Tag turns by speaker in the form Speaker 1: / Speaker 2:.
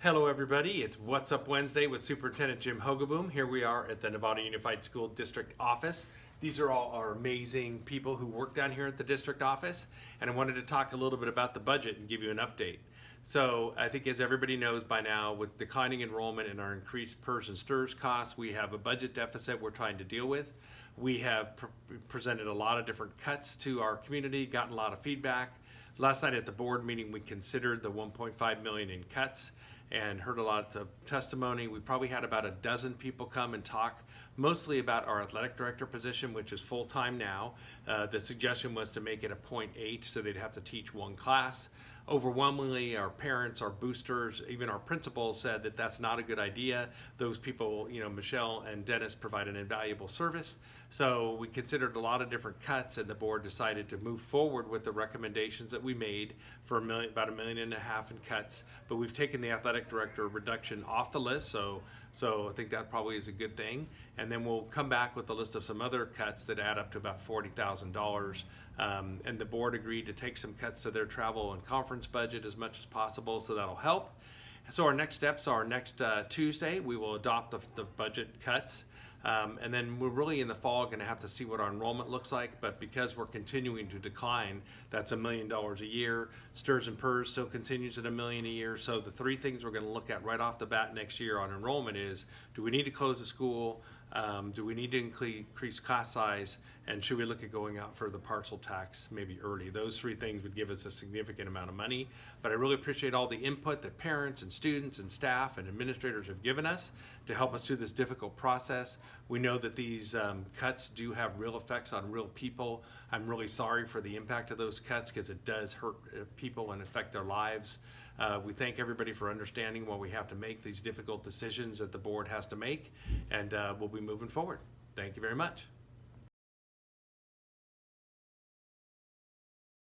Speaker 1: Hello everybody, it's What's Up Wednesday with Superintendent Jim Hogeboom. Here we are at the Novato Unified School District office. These are all our amazing people who work down here at the district office, and I wanted to talk a little bit about the budget and give you an update. So I think as everybody knows by now, with declining enrollment and our increased PERS and STIRS costs, we have a budget deficit we're trying to deal with. We have presented a lot of different cuts to our community, gotten a lot of feedback. Last night at the board meeting, we considered the $1.5 million in cuts and heard a lot of testimony. We probably had about a dozen people come and talk, mostly about our athletic director position, which is full-time now. The suggestion was to make it a 0.8, so they'd have to teach one class. Overwhelmingly, our parents, our boosters, even our principals said that that's not a good idea. Those people, Michelle and Dennis provide an invaluable service. So we considered a lot of different cuts, and the board decided to move forward with the recommendations that we made for about $1.5 million in cuts. But we've taken the athletic director reduction off the list, so I think that probably is a good thing. And then we'll come back with a list of some other cuts that add up to about $40,000. And the board agreed to take some cuts to their travel and conference budget as much as possible, so that'll help. So our next steps are next Tuesday, we will adopt the budget cuts. And then we're really in the fall going to have to see what our enrollment looks like, but because we're continuing to decline, that's $1 million a year. STIRS and PERS still continues at $1 million a year. So the three things we're going to look at right off the bat next year on enrollment is, do we need to close the school? Do we need to increase class size? And should we look at going out for the parcel tax maybe early? Those three things would give us a significant amount of money. But I really appreciate all the input that parents and students and staff and administrators have given us to help us through this difficult process. We know that these cuts do have real effects on real people. I'm really sorry for the impact of those cuts because it does hurt people and affect their lives. We thank everybody for understanding why we have to make these difficult decisions that the board has to make, and we'll be moving forward. Thank you very much.